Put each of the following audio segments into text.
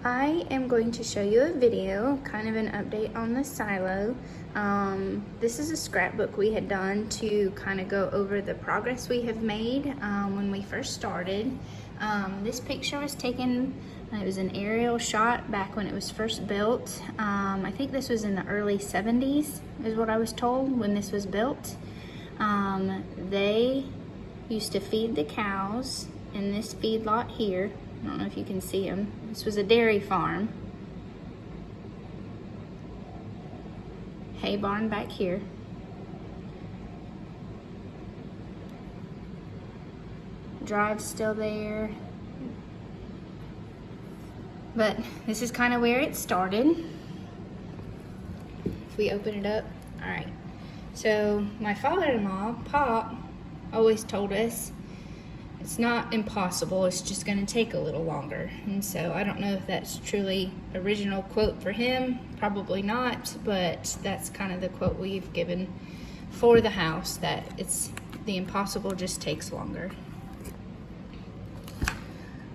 I am going to show you a video, kind of an update on the silo. This is a scrapbook we had done to kind of go over the progress we have made when we first started. This picture was taken, it was an aerial shot back when it was first built. I think this was in the early 70s is what I was told when this was built. They used to feed the cows in this feedlot here. I don't know if you can see them. This was a dairy farm. Hay barn back here. Drive's still there. But this is kind of where it started. If we open it up, all right. So my father-in-law, Pop, always told us it's not impossible, it's just gonna take a little longer. And so I don't know if that's truly original quote for him, probably not, but that's kind of the quote we've given for the house, that it's the impossible just takes longer.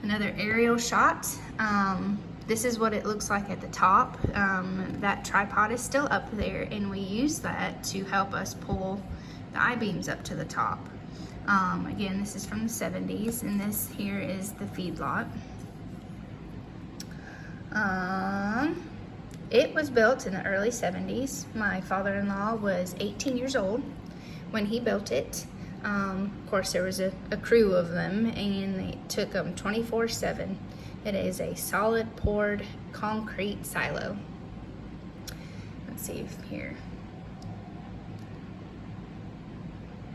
Another aerial shot. This is what it looks like at the top. That tripod is still up there, and we use that to help us pull the I-beams up to the top. Again, this is from the 70s, and this here is the feedlot. It was built in the early 70s. My father-in-law was 18 years old when he built it. Of course, there was a crew of them, and it took them 24/7. It is a solid poured concrete silo. Let's see here.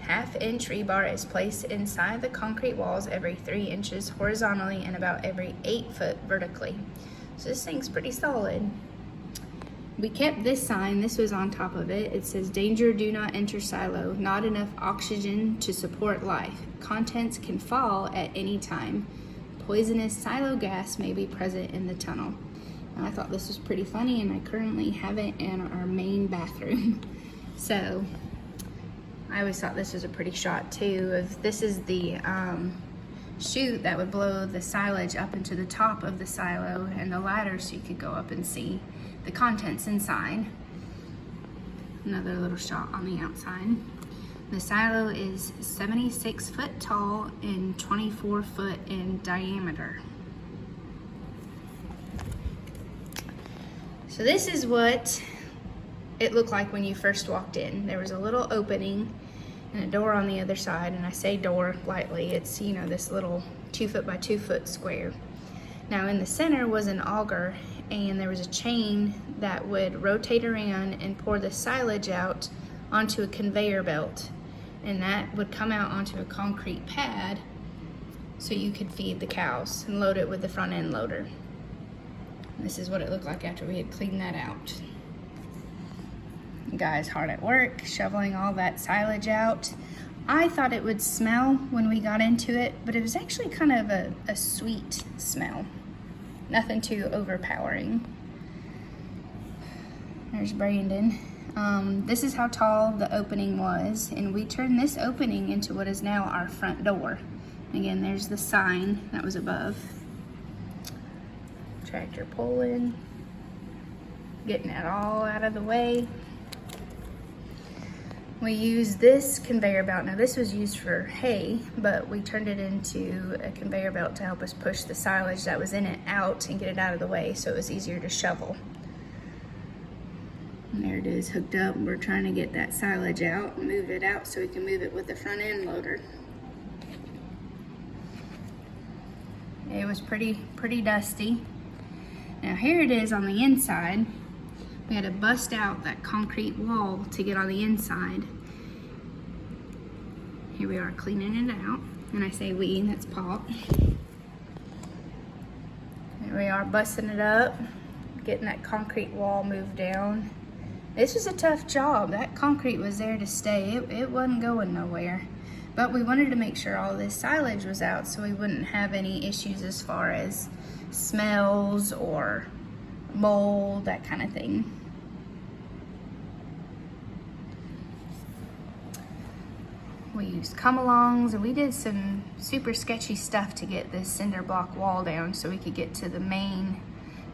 Half-inch rebar is placed inside the concrete walls every 3 inches horizontally and about every 8 foot vertically. So this thing's pretty solid. We kept this sign, this was on top of it. It says, "Danger, do not enter silo. Not enough oxygen to support life. Contents can fall at any time. Poisonous silo gas may be present in the tunnel." And I thought this was pretty funny, and I currently have it in our main bathroom. So I always thought this was a pretty shot too. If this is the chute that would blow the silage up into the top of the silo and the ladder, so you could go up and see the contents inside. Another little shot on the outside. The silo is 76 foot tall and 24 foot in diameter. So this is what it looked like when you first walked in. There was a little opening and a door on the other side, and I say door lightly. It's, you know, this little 2 foot by 2 foot square. Now in the center was an auger, and there was a chain that would rotate around and pour the silage out onto a conveyor belt, and that would come out onto a concrete pad so you could feed the cows and load it with the front end loader. And this is what it looked like after we had cleaned that out. Guys hard at work shoveling all that silage out. I thought it would smell when we got into it, but it was actually kind of a sweet smell. Nothing too overpowering. There's Brandon. This is how tall the opening was, and we turned this opening into what is now our front door. Again, there's the sign that was above. Tractor pulling, getting it all out of the way. We use this conveyor belt. Now this was used for hay, but we turned it into a conveyor belt to help us push the silage that was in it out and get it out of the way, so it was easier to shovel. And there it is hooked up. We're trying to get that silage out and move it out so we can move it with the front end loader. It was pretty dusty. Now here it is on the inside. We had to bust out that concrete wall to get on the inside. Here we are cleaning it out. And I say we, that's Pop. There we are busting it up, getting that concrete wall moved down. This was a tough job. That concrete was there to stay. It wasn't going nowhere. But we wanted to make sure all this silage was out so we wouldn't have any issues as far as smells or mold, that kind of thing. We used come-alongs, and we did some super sketchy stuff to get this cinder block wall down so we could get to the main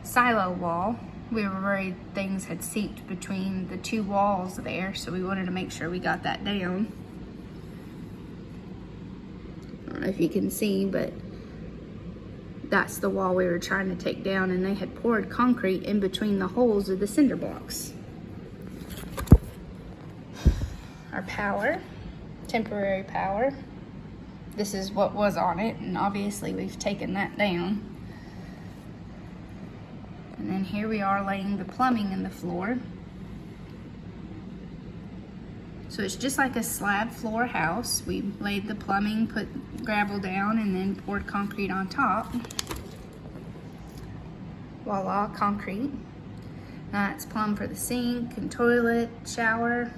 silo wall. We were worried things had seeped between the two walls there, so we wanted to make sure we got that down. I don't know if you can see, but that's the wall we were trying to take down, and they had poured concrete in between the holes of the cinder blocks. Our power, temporary power. This is what was on it, and obviously we've taken that down. And then here we are laying the plumbing in the floor. So it's just like a slab floor house. We laid the plumbing, put gravel down, and then poured concrete on top. Voila, concrete. It's plumbed for the sink and toilet, shower.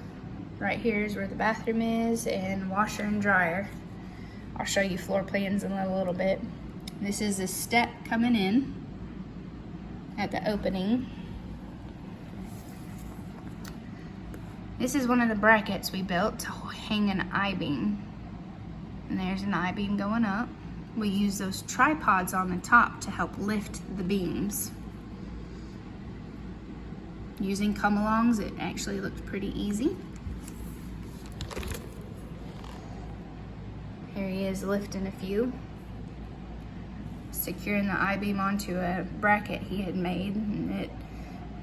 Right here is where the bathroom is, and washer and dryer. I'll show you floor plans in a little bit. This is a step coming in at the opening. This is one of the brackets we built to hang an I-beam. And there's an I-beam going up. We use those tripods on the top to help lift the beams. Using come-alongs, it actually looked pretty easy. Here he is lifting a few. Securing the I-beam onto a bracket he had made, and it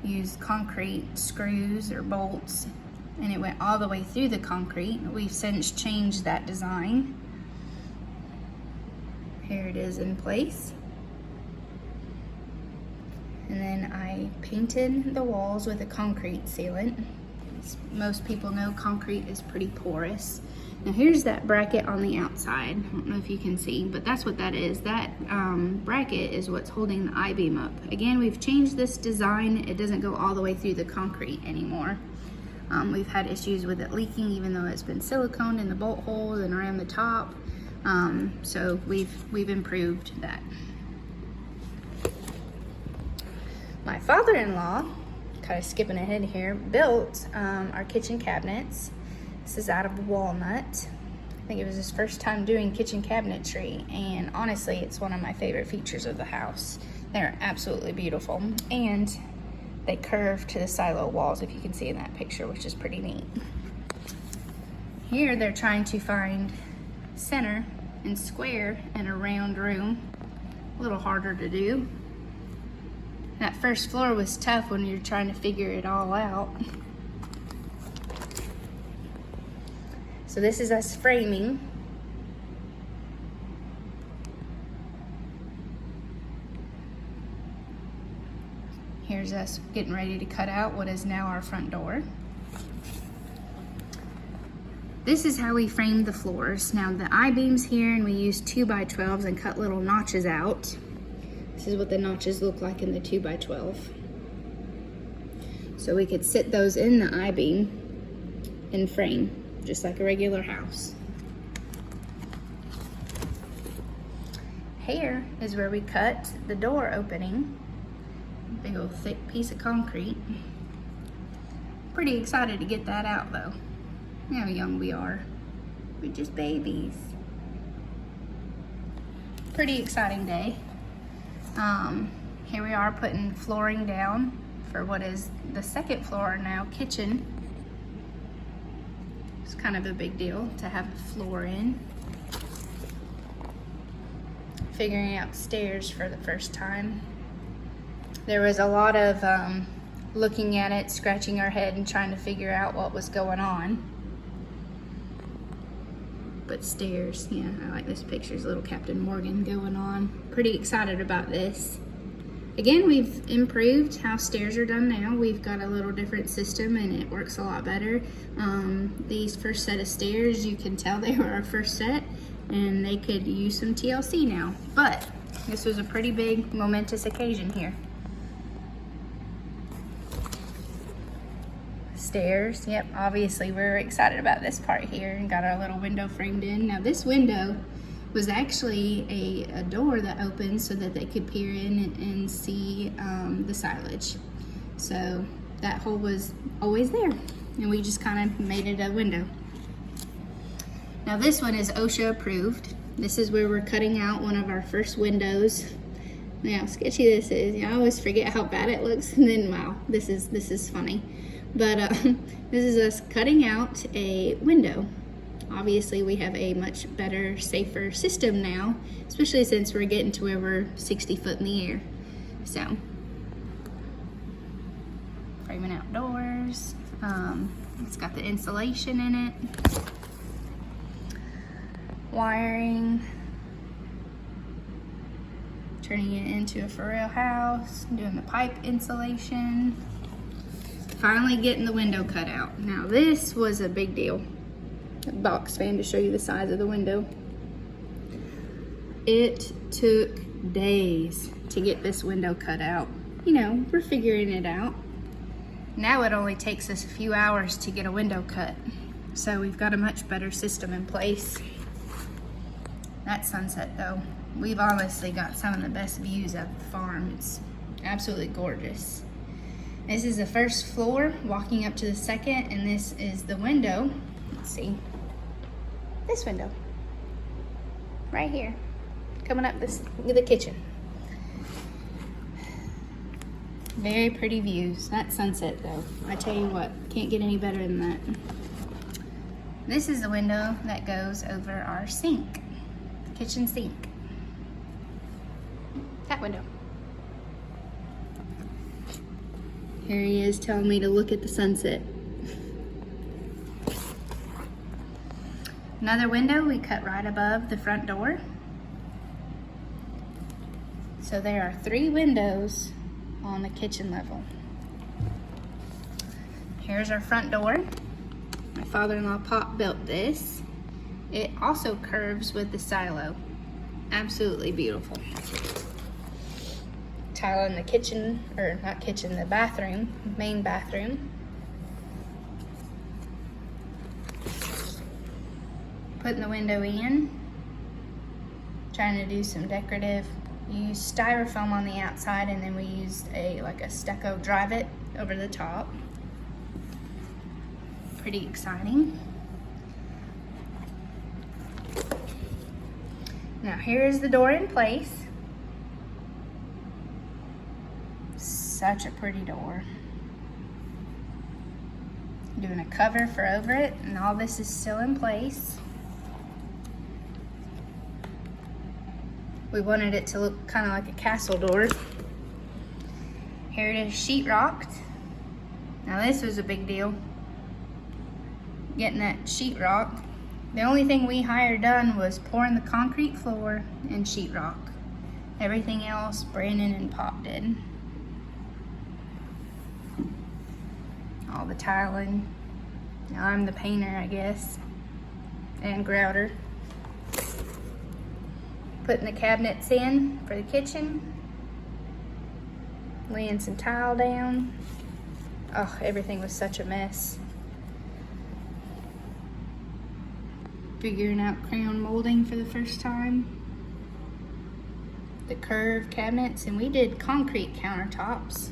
used concrete screws or bolts, and it went all the way through the concrete. We've since changed that design. Here it is in place. And then I painted the walls with a concrete sealant. As most people know, concrete is pretty porous. Now here's that bracket on the outside. I don't know if you can see, but that's what that is. That bracket is what's holding the I-beam up. Again, we've changed this design. It doesn't go all the way through the concrete anymore. We've had issues with it leaking, even though it's been silicone in the bolt holes and around the top. So we've improved that. My father-in-law, kind of skipping ahead here, built our kitchen cabinets. This is out of walnut. I think it was his first time doing kitchen cabinetry, and honestly, it's one of my favorite features of the house. They're absolutely beautiful, and they curve to the silo walls, if you can see in that picture, which is pretty neat. Here, they're trying to find center and square in a round room. A little harder to do. That first floor was tough when you're trying to figure it all out. So this is us framing. Here's us getting ready to cut out what is now our front door. This is how we framed the floors. Now the I-beams here, and we used 2x12s and cut little notches out. This is what the notches look like in the 2x12. So we could sit those in the I-beam and frame, just like a regular house. Here is where we cut the door opening. Big old thick piece of concrete. Pretty excited to get that out though. You know how young we are. We're just babies. Pretty exciting day. Here we are putting flooring down for what is the second floor now, kitchen. It's kind of a big deal to have a floor in. Figuring out stairs for the first time. There was a lot of looking at it, scratching our head and trying to figure out what was going on. But stairs, yeah, I like this picture. There's little Captain Morgan going on. Pretty excited about this. Again, we've improved how stairs are done now. We've got a little different system and it works a lot better. These first set of stairs, you can tell they were our first set and they could use some TLC now. But this was a pretty big, momentous occasion here. Stairs, yep, obviously we're excited about this part here and got our little window framed in. Now this window was actually a door that opened so that they could peer in and see the silage. So that hole was always there and we just kind of made it a window. Now this one is OSHA approved. This is where we're cutting out one of our first windows Yeah, how sketchy this is. I always forget how bad it looks, and then wow, this is funny. But this is us cutting out a window. Obviously, we have a much better, safer system now, especially since we're getting to where we're 60 foot in the air. So, framing outdoors. It's got the insulation in it. Wiring. Turning it into a for real house. Doing the pipe insulation. Finally getting the window cut out. Now this was a big deal. Box fan to show you the size of the window. It took days to get this window cut out. You know, we're figuring it out. Now it only takes us a few hours to get a window cut. So we've got a much better system in place. That sunset though, we've honestly got some of the best views of the farm. It's absolutely gorgeous. This is the first floor, walking up to the second, and this is the window. Let's see. This window. Right here. Coming up the kitchen. Very pretty views. That sunset though, I tell you what, can't get any better than that. This is the window that goes over our sink. Kitchen sink. That window. Here he is telling me to look at the sunset. Another window we cut right above the front door. So there are 3 windows on the kitchen level. Here's our front door. My father-in-law Pop built this. It also curves with the silo. Absolutely beautiful. Tile in the kitchen, or not kitchen, the bathroom, main bathroom. Putting the window in. Trying to do some decorative. We used styrofoam on the outside, and then we used like a stucco drive-it over the top. Pretty exciting. Now here's the door in place. Such a pretty door. Doing a cover for over it, and all this is still in place. We wanted it to look kind of like a castle door. Here it is sheetrocked. Now this was a big deal. Getting that sheetrock. The only thing we hired done was pouring the concrete floor and sheetrock. Everything else Brandon and Pop did. All the tiling. Now I'm the painter, I guess, and grouter. Putting the cabinets in for the kitchen. Laying some tile down. Oh, everything was such a mess. Figuring out crown molding for the first time. The curved cabinets, and we did concrete countertops.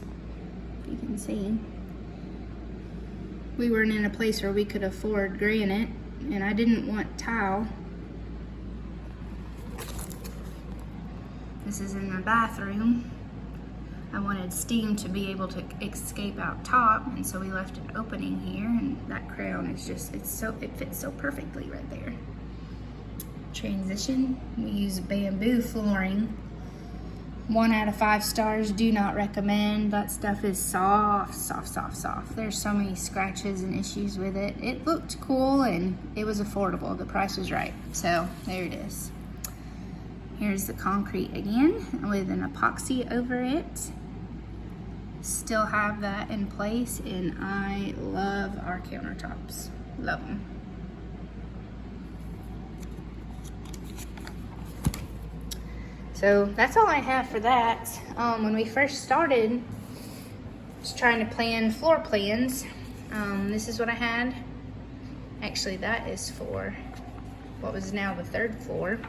You can see. We weren't in a place where we could afford granite, and I didn't want tile. This is in the bathroom. I wanted steam to be able to escape out top, and so we left an opening here, and that crown is just, it fits so perfectly right there. Transition, we use bamboo flooring. 1 out of 5 stars, do not recommend. That stuff is soft, soft, soft, soft. There's so many scratches and issues with it. It looked cool and it was affordable. The price was right. So there it is. Here's the concrete again with an epoxy over it. Still have that in place, and I love our countertops. Love them. So that's all I have for that. When we first started, just trying to plan floor plans. This is what I had. Actually, that is for what was now the 3rd floor.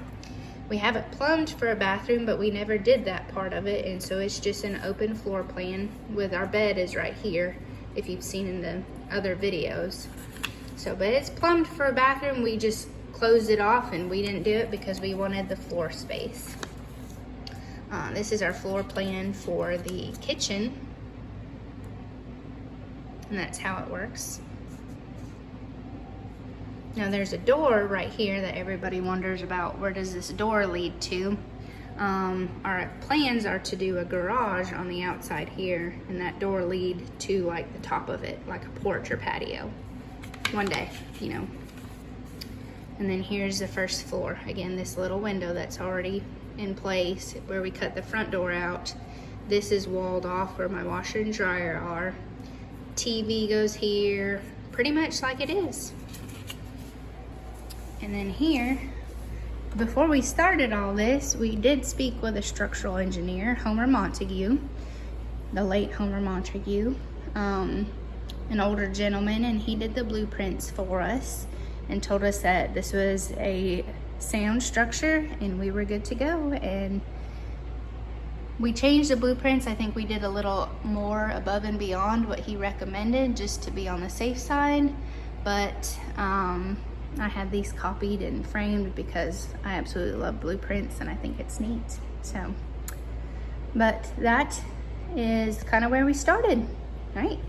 We have it plumbed for a bathroom, but we never did that part of it, and so it's just an open floor plan with our bed is right here, if you've seen in the other videos. So, but it's plumbed for a bathroom. We just closed it off, and we didn't do it because we wanted the floor space. This is our floor plan for the kitchen, and that's how it works. Now there's a door right here that everybody wonders about. Where does this door lead to? Our plans are to do a garage on the outside here, and that door lead to like the top of it, like a porch or patio. One day, you know. And then here's the first floor. Again, this little window that's already in place where we cut the front door out. This is walled off where my washer and dryer are. TV goes here, pretty much like it is. And then here, before we started all this, we did speak with a structural engineer, Homer Montague, the late Homer Montague, an older gentleman, and he did the blueprints for us and told us that this was a sound structure and we were good to go. And we changed the blueprints. I think we did a little more above and beyond what he recommended just to be on the safe side. But I had these copied and framed because I absolutely love blueprints and I think it's neat. So, but that is kind of where we started, right?